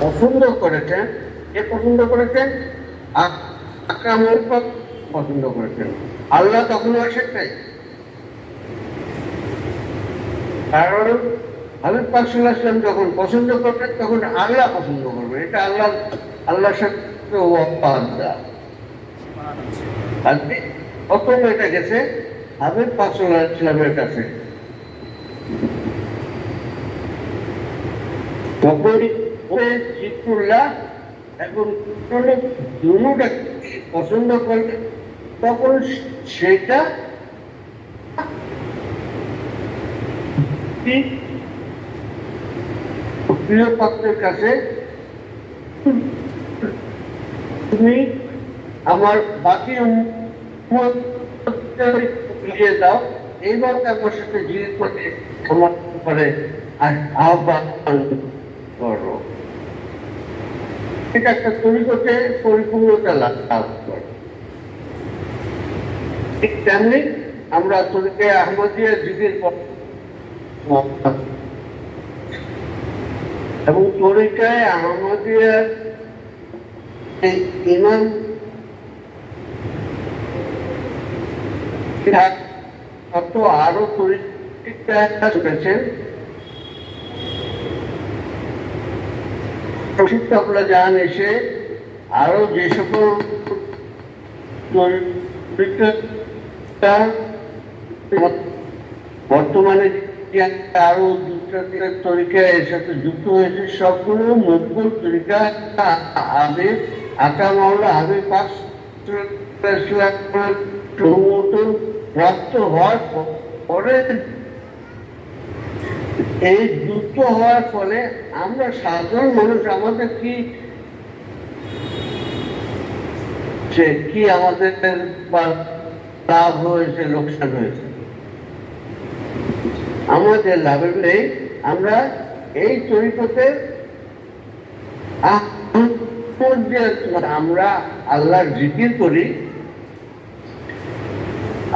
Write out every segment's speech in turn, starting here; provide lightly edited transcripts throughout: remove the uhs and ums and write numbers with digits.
পছন্দ করেছেন, কে পছন্দ করেছেন? আকরামুল হক পছন্দ করেছেন। আল্লাহ তখন আসেন নাই, কারণ হাবিব পাক সাল্লাল্লাহু আলাইহি ওয়াসাল্লাম যখন পছন্দ করবেন তখন আল্লাহ পছন্দ করবেন। এটা আল্লাহর সাথে ওয়াদা। আর প্রথম এটা গেছে হাবিব পাক সাল্লাল্লাহু আলাইহি ওয়াসাল্লামের কাছে। তখন জিকুল্লাহ এখন দুটা পছন্দ করলে তখন সেটা প্রিয় পাত্রের কাছে তুমি আমার বাকি দিয়ে দাও, এইবার আমার সাথে জিজ্ঞেস করে আমার পরে আহ্বান করো। এটা একটা তরিকতে পরিপূর্ণতা লাভ করে। ঠিক তেমনি আমরা তরিকে আহমদিয়া জিকির এবং তরিকায় আহমদিয়া ইমাম আরো তরিকা করেছেন। প্রশিক্ষকরা যান এসে আরো যে সকল বর্তমানে আরো দুটা তরিকা এর সাথে যুক্ত হয়েছে, সবগুলো মকবুল তরিকা। আকা মাওলা হাবিব পাক প্রাপ্ত হওয়ার পরে এই যুক্ত হওয়ার ফলে আমরা সাধারণ মানুষ আমাদের কি আমাদের লাভ হয়েছে, লোকসান হয়েছে? আমাদের লাভের নেই। আমরা এই তরিকতে আমরা আল্লাহর জিকির করি,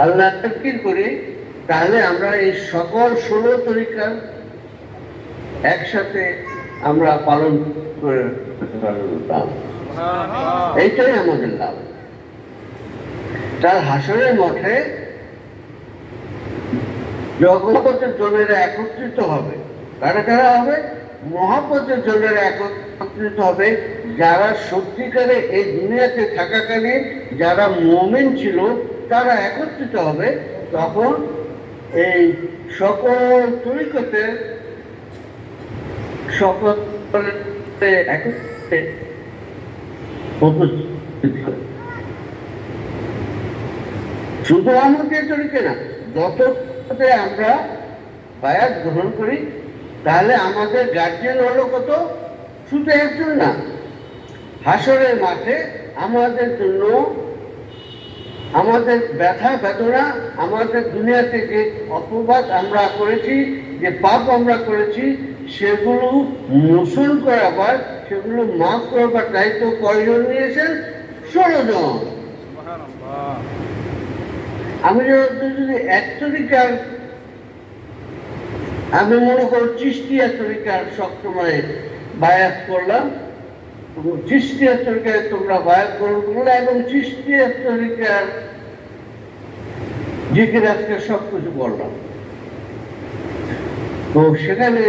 আল্লাহ জিকির করি, তাহলে আমরা এই সকল 16 তরিকা একসাথে আমরা পালন করে পারতাম। এইটাই আমাদের লাভ। তার হাসরের মঠে জগতের জনেরা একত্রিত হবে। কারা কারা হবে? মহাব্বতের জনেরা একত্রিত হবে, যারা সত্যিকারে এই দুনিয়াতে থাকাকালীন যারা মুমিন ছিল তারা একত্রিত হবে। তখন এই সকল তরিকতে সকলে একত্রে শুধু আমাদের তরিকে না, যততে আমরা বায়াত গ্রহণ করি, তাহলে আমাদের গার্জিয়ান হলো কত? শুধু একজন না। হাসরের মাঠে আমাদের জন্য আমাদের ব্যথা বেদনা, আমাদের দুনিয়াতে যে অপবাদ আমরা করেছি, যে পাপ আমরা করেছি, সেগুলো মোচন করাবার, সেগুলো মাফ করবার দায়িত্ব কয়জন নিয়েছেন? 16 জন। আমি যদি এক তরিকার, আমি মনে করো চিশতিয়া তরিকার সবসময় বায়াত করলাম, চিশতিয়া তরিকায় তোমরা বায়াত করলে এবং চিশতিয়া তরিকার জিকির আজকে সবকিছু বললাম, তো সেখানে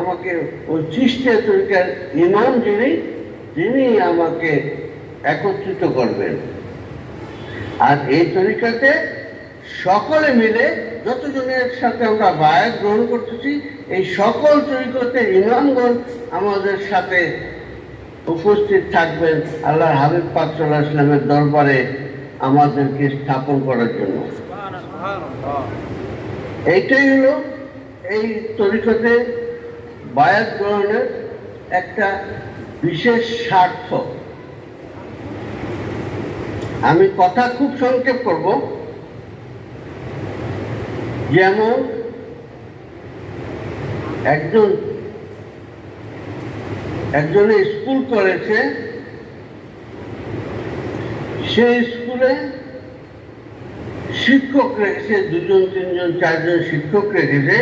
আমাকে ওই চিশতিয়া তরিকার ইমাম যিনি আমাকে একত্রিত করবেন। আর এই তরিকাতে সকলে মিলে যতজনের সাথে আমরা বায়াত গ্রহণ করতেছি, এই সকল তরিকাতে ইমামগণ আমাদের সাথে উপস্থিত থাকবেন আল্লাহর হাবিব পাক সাল্লাল্লাহু আলাইহি ওয়াসাল্লামের দরবারে আমাদেরকে স্থাপন করার জন্য। এইটাই হলো এই তরিকাতে বায়াত গ্রহণের একটা বিশেষ স্বার্থ। আমি কথা খুব সংক্ষেপ করব। যেমন একজনে স্কুল করেছে, সেই স্কুলে শিক্ষক রেখেছে, 2 জন 3 জন 4 জন শিক্ষক রেখেছে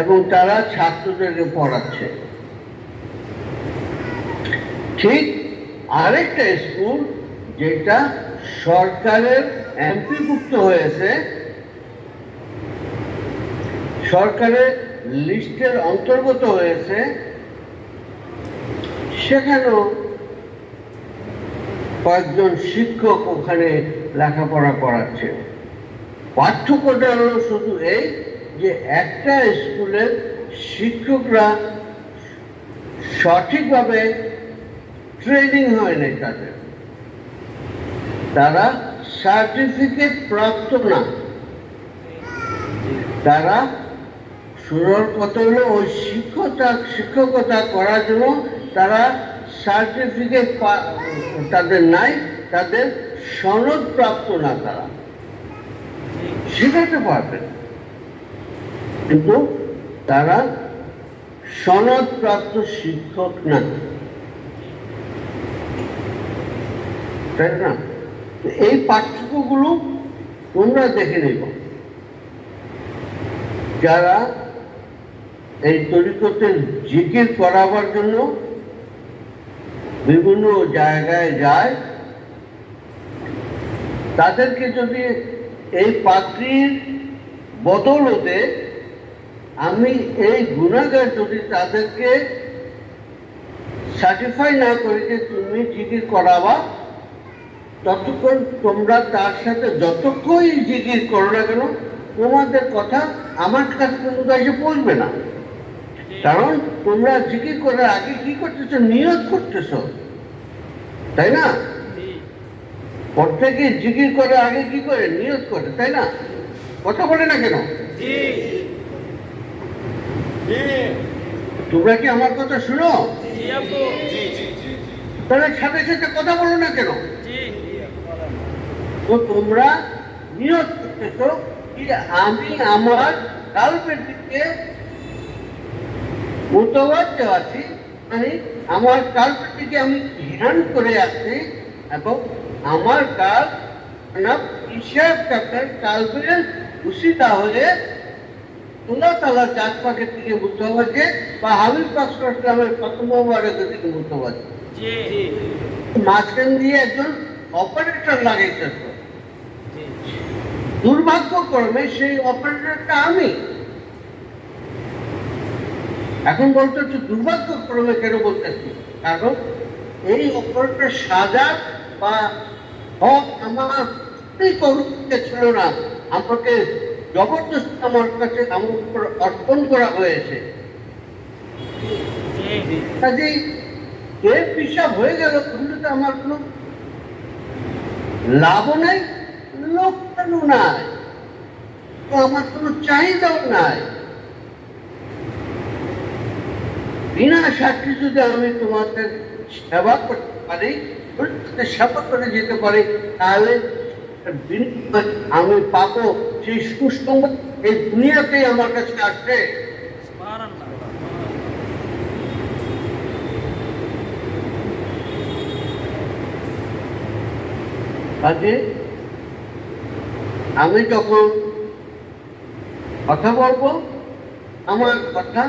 এবং তারা ছাত্রদেরকে পড়াচ্ছে। ঠিক আরেকটা স্কুল যেটা সরকারের এমপিভুক্ত হয়েছে, সরকারের লিস্টের অন্তর্গত হয়েছে, সেখানেও কয়েকজন শিক্ষক ওখানে লেখাপড়া করাচ্ছে। পার্থক্যটা হলো শুধু এই যে একটা স্কুলের শিক্ষকরা সঠিকভাবে ট্রেনিং হয় নাই তাদের, তারা সার্টিফিকেট প্রাপ্ত না। তারা সুন্দর কথা হলো ওই শিক্ষকতা করার জন্য তারা সার্টিফিকেট তাদের নাই, তাদের সনদ প্রাপ্ত না, তারা শিখাতে পারবেন কিন্তু তারা সনদ প্রাপ্ত শিক্ষক না, তাই না? এই পার্থক্যগুলো তোমরা দেখে নিব। যারা এই তরিকতের জিকির করাবার জন্য বিভিন্ন জায়গায় যায়, তাদেরকে যদি এই পাত্রীর বদৌলতে আমি এই গুনাহগার যদি তাদেরকে সার্টিফাই না করি যে তুমি জিকির করাবা, ততক্ষণ তোমরা তার সাথে যতক্ষণই জিকির করো না কেন, তোমাদের কথা আমার কাছে কিন্তু এসে পৌঁছবে না। কারণ তোমরা জিকির করার আগে কি করতেছো? নিয়ত করতেছো, তাই না? প্রত্যেকে জিকির করার আগে কি করে? নিয়ত করে, তাই না? কথা বলে না কেন? তোমরা কি আমার কথা শুনো? তাহলে সাথে সাথে কথা বলো না কেন? তো তোমরা নিয়ত করতেছো যে আমি আমার কালবের দিকে মুতওয়াজ্জিহ আছি, মানে আমার কালবের দিকে আমি ধ্যান করে আছি, এবং আমার কাল হিসাব কাপের কালবের খুশি তাহলে আল্লাহ তাআলার জাত পাকের দিকে মুতওয়াজ্জিহ বা হাবিব পাক সাল্লাল্লাহু আলাইহি ওয়াসাল্লামের কদম মোবারকের দিকে মুতওয়াজ্জিহ। মাঝখান দিয়ে একজন অপারেটর লাগাইতেছে, দুর্ভাগ্যক্রমে সেই অপারেটরটা আমি। এখন বলতে হচ্ছে দুর্ভাগ্যক্রমে কেন বলতেছি? কারণ এই অপারেটর সাজা বা হক আমার করতে ছিল না, আমাকে জবরদস্তি আমার কাছে আমার উপর অর্পণ করা হয়েছে। কাজেই এর পিসাব হয়ে গেল, কিন্তু আমার কোনো লাভও নাই, লোকসানও নাই, আমার কোনো চাহিদাও নাই। বিনা সাক্ষী যদি আমি তোমাদের সেবা করতে পারি, সেবা করে যেতে পারি, তাহলে আমি পাবো সেই সুসংবাদ এই দুনিয়াতেই আমার কাছে আসবে। কাজে আমি যখন কথা বলবো, আমার কথা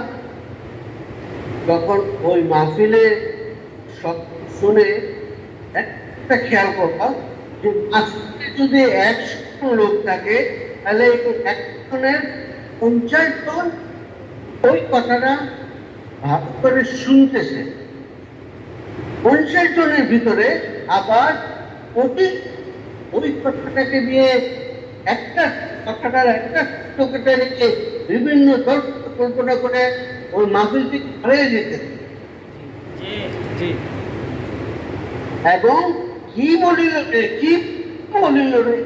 তখন ওই মাহফিলে সব শুনে একটা খেয়াল করবা যে মাহফিলে যদি 100 লোক থাকে, তাহলে একজনের 50 জন ওই কথাটা ভালো করে শুনতেছে। 50 জনের ভিতরে আবার ওই কথাটাকে নিয়ে একটা কথাটার একটা টুকটা নিয়ে বিভিন্ন কল্পনা করে ওই মাহফিল থেকে হারিয়ে যেতে, এবং কি বলিল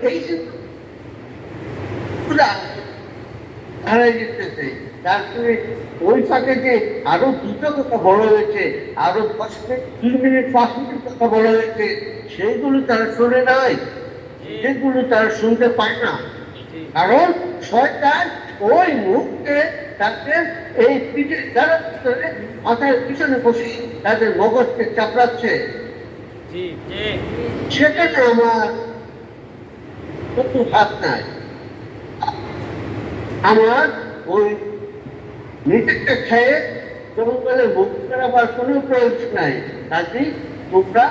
এই হারিয়ে যেতেছে। তারপরে ওই ফাঁকে যে আরো দুটো কথা বলা হয়েছে, আরো 10 মিনিট 2 মিনিট 5 মিনিট কথা বলা হয়েছে, সেইগুলো তারা শুনে নাই, সেগুলো তারা শুনতে পায় না। কারণ শয়তান ওই মুহূর্তে তাদের এই পিঠে দ্বারা মাথার পিছনে বসে তাদের মগজকে চাপড়াচ্ছে। সেখানে আমার কোনো হাত নাই, আমার ওই নিজেকে খেয়ে জঙ্গলে মুখ করাবার কোনো প্রয়োজন নাই। কাজে তোমরা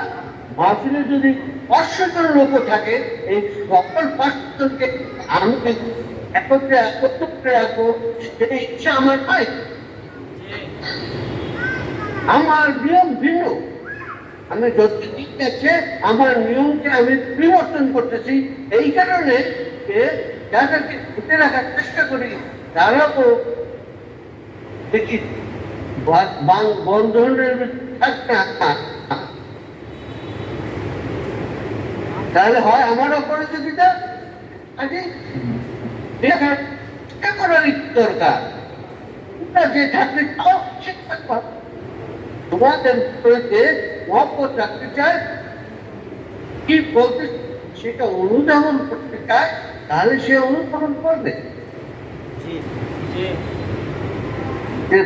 মাহফিলে যদি 500 জন লোক থাকে, এই সকল 500 জনকে আমি একত্রে রাখবো, সেটা ইচ্ছা আমার নয়। আমার নিয়ম ভিন্ন। আমি যত দিক আছে আমার নিয়মকে আমি পরিবর্তন করতেছি। এই কারণে যে যাদেরকে ঘুরতে রাখার চেষ্টা করি তারাও দেখি বন্ধনের তাহলে হয় আমার অপরাজিতা আগে করার দরকার। যে থাকতে চাও তোমাদের মহব্বত রাখতে চায়, কি বলতে সেটা অনুধাবন করতে চায়, তাহলে সে অনুধাবন করবে,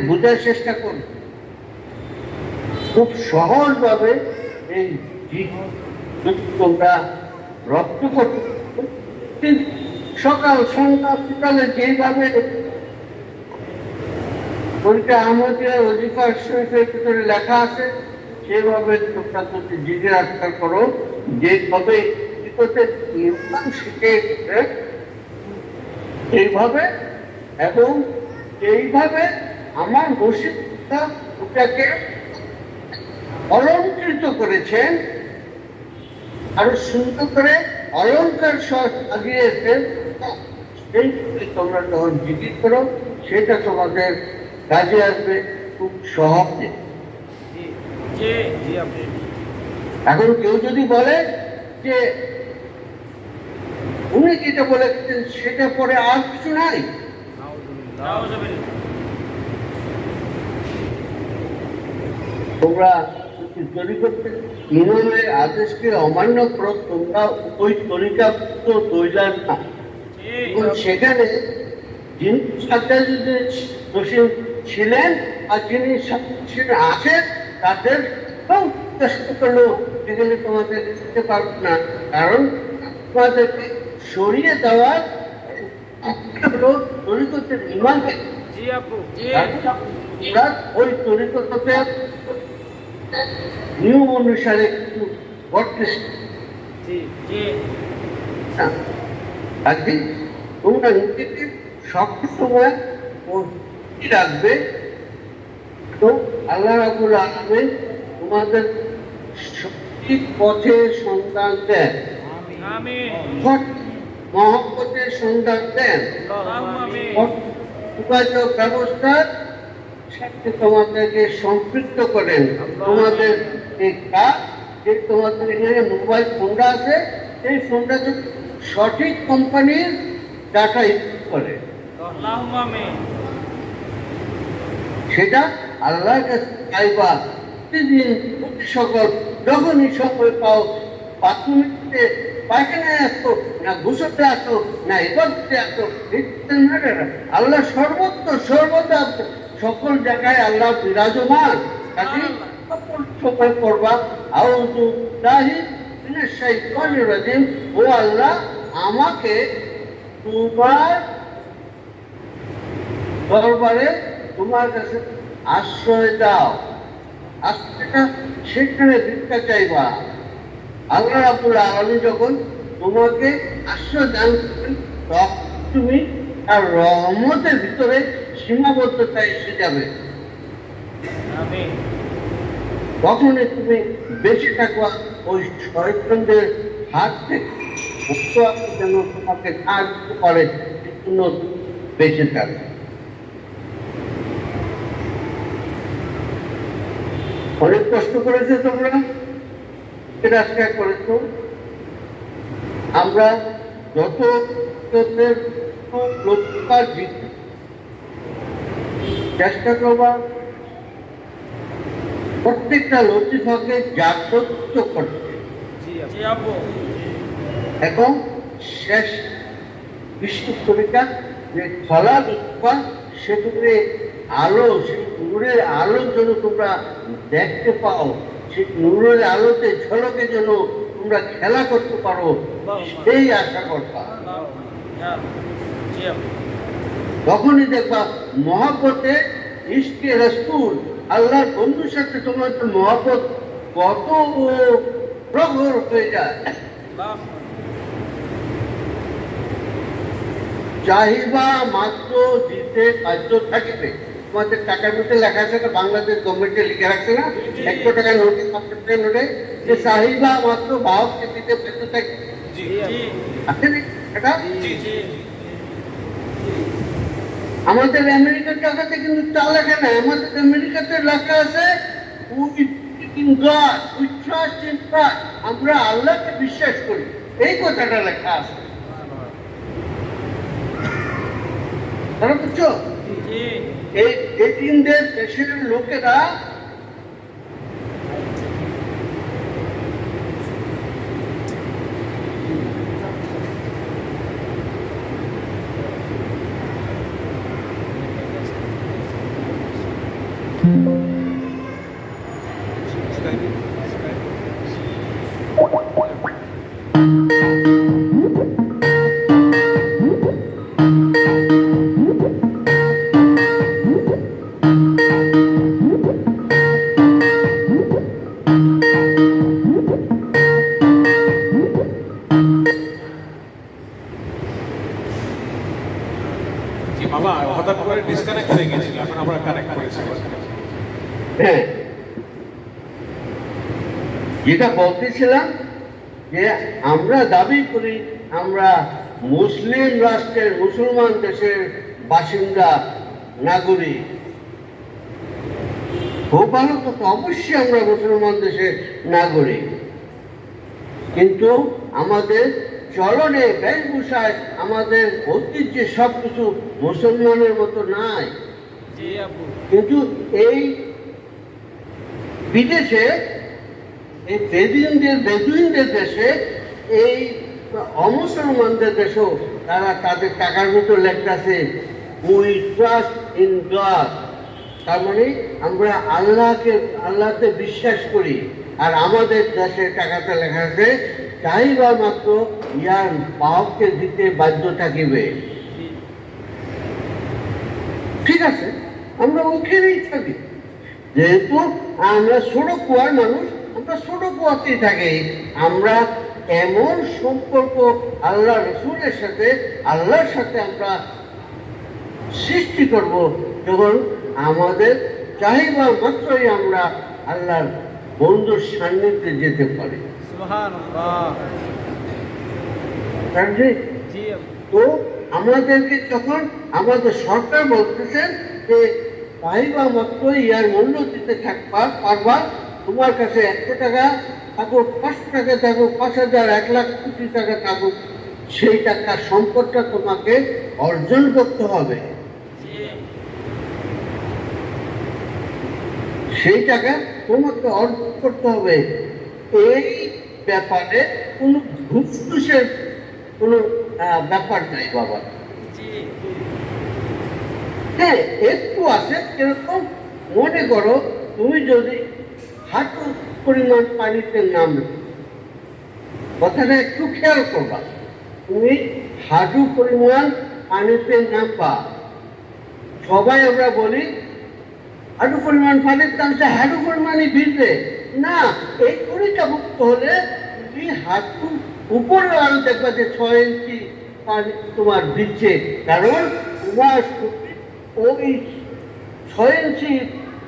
বোঝার চেষ্টা করবে। খুব সহজ ভাবে এই তোমরা রপ্ত করতে সকাল সন্ধ্যা বিকালে যেভাবে ওইটা আমাদের অধিকার শরীফের ভিতরে লেখা আছে সেভাবে তোমরা যদি জিজ্ঞেস আজকাল করো, যেভাবে শিখে এইভাবে এবং এইভাবে আমার মসজিদটা ওটাকে অলঙ্কৃত করেছেন, আরো সুন্দর করে অলঙ্কার সাজিয়েছেন। সেই তোমরা যখন জিজ্ঞেস করো সেটা তোমাদের কাজে আসবে খুব সহজে। এখন কেউ যদি বলে যে উনি যেটা বলেছেন সেটা পরে আর কিছু নাই, তোমরা ইমামের আদেশকে অমান্য করো, তোমরা ওই তরিকা তৈলার না। সেখানে যিনি ছিলেন আর যিনি আছেন তাদের চেষ্টা করলেও সেখানে তোমাদের দিতে পারবে না, কারণ তোমাদেরকে সরিয়ে দেওয়ার হলো তরিকতের ইমামকে। ওই তরিকতে নিয়ম অনুসারে একটু তোমরা নিজেকে সবসময় রাখবে। তো আল্লাহ রাব্বুল আলামিন তোমাদের সঠিক পথে সন্ধান দেন, মহব্বতের সন্ধান দেন, যোগাযোগ ব্যবস্থার সাথে তোমাদেরকে সম্পৃক্ত করেন। তোমাদের এই কাজ যে তোমাদের এখানে মোবাইল ফোনটা আছে, এই ফোনটা যদি সঠিক কোম্পানির ডাটা ইউজ করে সেটা আল্লাহর কাছে চাইবা। প্রতিদিন প্রতি সকল যখনই সময় পাও, বাথরুমে পায়খানায় আসতো না, গোসলে আসতো না, ইবাদতে আসতো, আল্লাহ সর্বত্র সর্বদা সকল জায়গায় আল্লাহ বিরাজমান। কাজে সকল সময় করবা আউযু বিল্লাহি মিনাশ শাইতানির রাজিম, ও আল্লাহ আমাকে তোমার দরবারে তোমার কাছে আশ্রয় দাও। আশ্রয়টা সেখানে ভিক্ষা চাইবা। আল্লাহ রাব্বুল আলামিন যখন তোমাকে আশ্রয় দান করেন তখন তুমি তার রহমতের ভিতরে সীমাবদ্ধতা এসে যাবে। তখনই তুমি বেঁচে থাকবা ওই শয়তানদের হাত থেকে। যেন তোমাকে সাহায্য করে জন্য বেঁচে থাকবে। অনেক কষ্ট করেছে তোমরা, রাস্তা করেছ। আমরা যত চেষ্টা করবা প্রত্যেকটা লতিফাকে জাগ্রত করতে। এখন শেষ বিশ্ব পরীক্ষা যে খোলা লতিফা, সেগুলো আলো, সেই নূরের আলো যেন তোমরা দেখতে পাও, সেই নূরের আলোতে ঝলকে যেন তোমরা খেলা করতে পারো, সেই আশা করবা। তখনই দেখবা মহব্বতে ইশকে রাসূল, আল্লাহর বন্ধুর সাথে তোমার মহব্বত কত প্রখর হয়ে যায়। চাহিদা মাত্র দিতে বাধ্য থাকিবে। তোমাদের টাকার মধ্যে লেখা আছে না, বাংলাদেশ গভর্নমেন্টে লিখে রাখছে না 100 টাকা নোটে 500 টাকা নোটে, যে চাহিদা মাত্র বাহককে দিতে বাধ্য থাকিবে। আমাদের আমেরিকার টাকাতে কিন্তু তা লেখা নাই, আমাদের আমেরিকাতে লেখা আছে আমরা আল্লাহকে বিশ্বাস করি, এই কথাটা লেখা আছে। তারা বুঝছো, এই দেশের লোকেরা যেটা বলতেছিলাম যে আমরা দাবি করি আমরা মুসলিম রাষ্ট্রের মুসলমান দেশের বাসিন্দা নাগরিক। খুব ভালো কথা, অবশ্যই আমরা মুসলমান দেশের নাগরিক, কিন্তু আমাদের চলনে বেশভূষায় আমাদের ঐতিহ্যে সবকিছু মুসলমানের মতো নাই। কিন্তু এই বিদেশে এই বেদুইনদের দেশে এই অমুসলমানদের দেশেও তারা তাদের টাকার মতো লেখতেছে উই ট্রাস্ট ইন গড, তার মানে আমরা আল্লাহতে বিশ্বাস করি। আর আমাদের দেশে টাকাতে লেখা আছে চাহিদা মাত্র ইয়ার বাহককে দিতে বাধ্য থাকিবে। ঠিক আছে, আমরা ওইখানেই থাকি, যেহেতু আমরা ছোট কুয়ার মানুষ, আমরা ছোট কুয়াতেই থাকি। আমরা এমন সম্পর্ক আল্লাহ রসুলের সাথে আল্লাহর সাথে আমরা সৃষ্টি করব যখন আমাদের চাহিদা মাত্রই আমরা আল্লাহর বন্ধুর সান্নিধ্যে যেতে পারি। তো আমাদেরকে যখন আমাদের সরকার বলতেছেন যে চাহিদা মাত্র ইয়ার মূল্য দিতে পারবা, তোমার কাছে 100 টাকা থাকুক, 500 টাকা থাকুক, 5,000, 1 লাখ কোটি টাকা থাকুক, সেই টাকার সম্পদটা তোমাকে অর্জন করতে হবে। সেই টাকা তোমাকে অর্জন করতে হবে। এই ব্যাপারে কোনো ঘুষঘুষের কোনো ব্যাপার নাই বাবা। হ্যাঁ, একটু আছে, এরকম মনে করো তুমি যদি হাঁটু পরিমাণ পানিতে নামবে, কথাটা একটু খেয়াল করবা, তুমি হাঁটু পরিমাণ পানিতে নামবা। সবাই আমরা বলি হাঁটু পরিমাণ পানির নামছে, হাঁটু পরিমাণই ভিড়বে না। এই পরীক্ষাভুক্ত হলে তুমি হাঁটু উপরে আরো দেখবা যে 6 ইঞ্চি পানি তোমার দিচ্ছে, কারণ তোমার ওই 6 ইঞ্চি,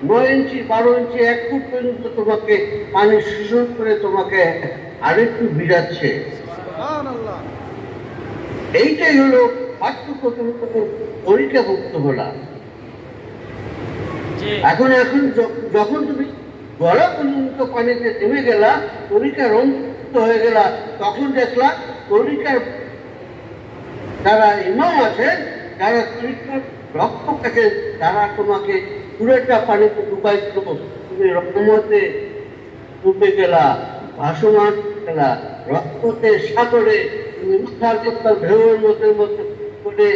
9 ইঞ্চি, 12 ইঞ্চি, 1 ফুট পর্যন্ত তোমাকে পানি শোষণ করে তোমাকে আরেকটু বিড়াচ্ছে। এইটাই হলো পরীক্ষাভুক্ত হলা। এখন যখন তুমি গলা পর্যন্ত পানিতে নেমে গেলা, পরীক্ষার অন্ত হয়ে গেলা, তখন দেখলা পরীক্ষার যারা ইমাম আছেন, যারা পরীক্ষার রক্ষক আছেন, তারা তোমাকে পুরোটা পানিতে ডুবাই দিল, তুমি রকমতে ডুবে গেলা, ভাসমান গেলা, রক্ততে সাগরে তুমি উদ্ধার করতাম ঢেউয়ের মধ্যে করে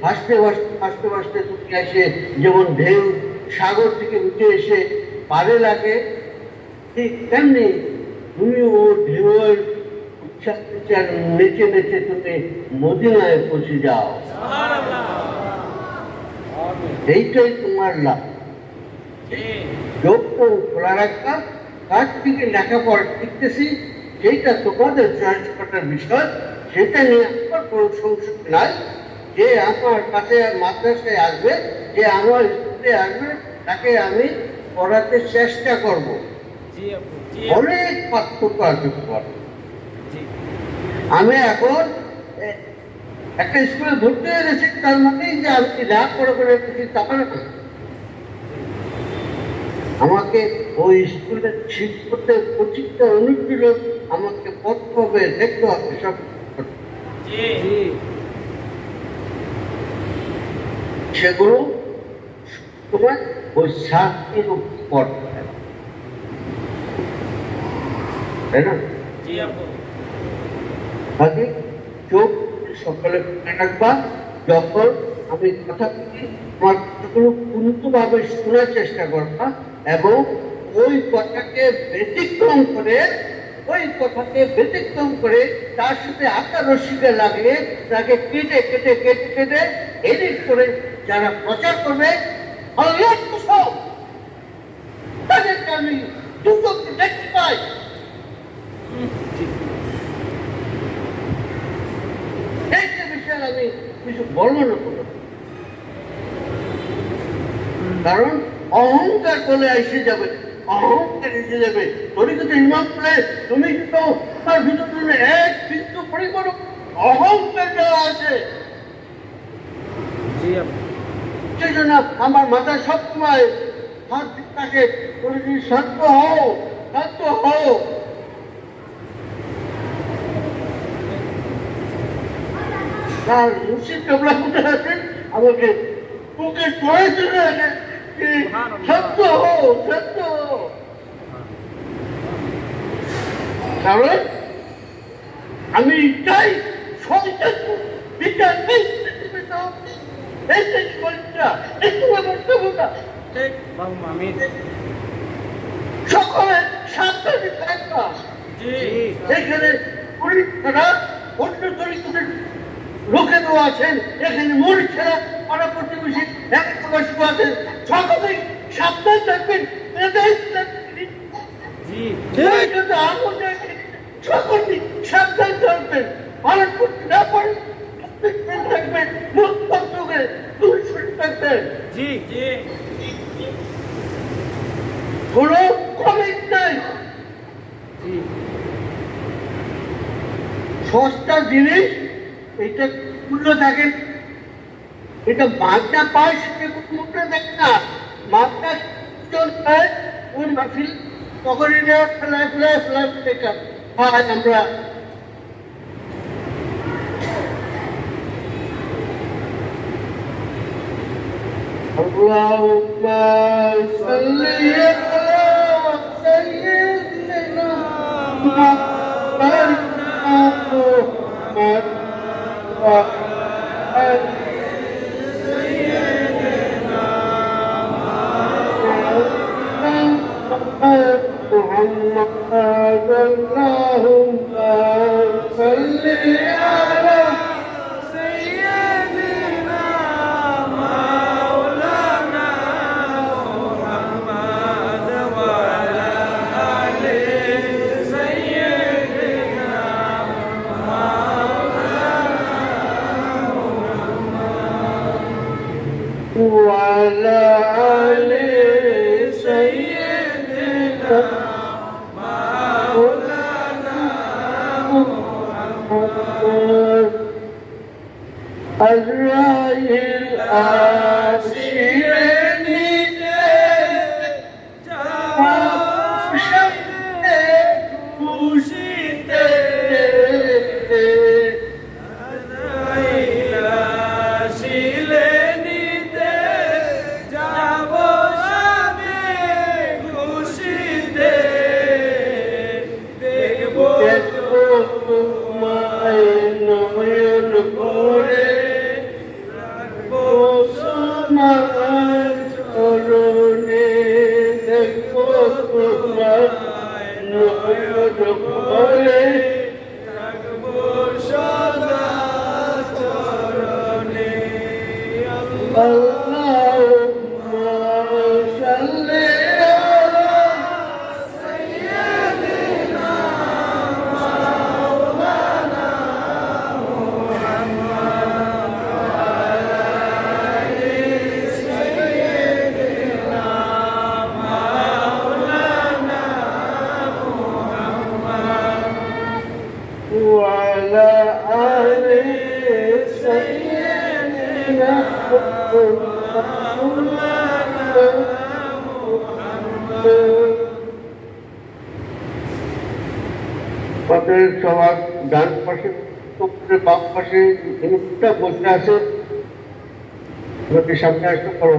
ভাসতে ভাসতে ভাসতে ভাসতে তুমি এসে যেমন ঢেউ সাগর থেকে উঠে এসে পারে লাগে, ঠিক তেমনি তুমি ও ঢেউয়ের নেচে নেচে তুমি মদিনায় পৌঁছে যাও। এইটাই তোমার লাভ। চোখ খোলা রাখবা, কার থেকে লেখাপড়া শিখতেছি সেইটা তোমাদের চয়েস করার বিষয়, সেটা নিয়ে আমার কোনো সংশয় নাই। যে আমার কাছে মাদ্রাসায় আসবে, যে আমার স্কুলে আসবে, তাকে আমি পড়াতে চেষ্টা করব। অনেক পার্থক্য আছে। আমি এখন একটা স্কুলে ভর্তি হয়ে গেছি, তার মধ্যেই যে আমি যা করে তা না। আমাকে ওই স্কুলে শিক্ষকতে প্রতিটা অনুশীলন আমাকে পড়তে হবে, দেখতে হবে সব। সেগুলো তোমার ওই শাস্তির পড়তে হবে, তাই না? আগে চোখ সকালে রাখবা, যখন আমি কথা বলি আমার কথাগুলো পূর্ণভাবে শোনার চেষ্টা করবা এবং ওই কথাকে ব্যতিক্রম করে তার সাথে আকার রসিকে লাগিয়ে তাকে কেটে কেটে কেটে কেটে এডিট করে যারা প্রচার করবে তাদেরকে আমি দুটোকে দেখতে পাই। আমি কিছু বর্ণনা করব, কারণ অহংকার বলে এসে যাবে, অহংকার এসে যাবে। তরিকত ইমাম বলে তুমি তো তার ভিতরে এক বিন্দু পরিমাণ অহংকার দেওয়া আছে। সেই জন্য আমার মাথায় সবসময় হাত থাকে, শান্ত হও, শান্ত হও। আর মুর্শিদ কেবলা কোথায় আছেন, আমাকে বুকে জয় চলে আসে, সত্য হো, সত্য হো। কারণ আমি চাই বিচার সকলে সাবধানে থাকবা। এখানে পুলিশ ছাড়া অন্য তরিকতের লোকেরও আছেন, এখানে মরিচ ছাড়া পাড়া প্রতিবেশী একবাসী আছেন, সকলেই সাবধান থাকবেন। সকলেই সাবধান থাকবেন, পালন করতে না পারেন থাকবেন, মুখ বন্ধ করে দূর সরে থাকবেন। কোনো কমেন্ট নাই। সস্তা জিনিস এটা মূল্য থাকে, এটা মাগনা পায় সেটা মূল্য থাকে না। মাগনা পায় ওই মাহফিল তখন এটা ফেলায় ফেলায় ফেলায় বেকার হয়। আমরা আল্লাহুম্মা সাল্লি আলা সাইয়্যিদিনা মুহাম্মাদ পথের সবার ডান পাশে বাম পাশে বসে আছে, সামনে আসতে পারো।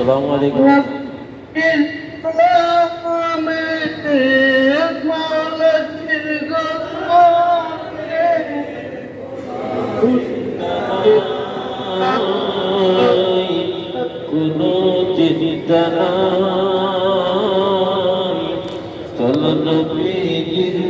السلام عليكم কোনো চিন্তা নাই চলো নবীজির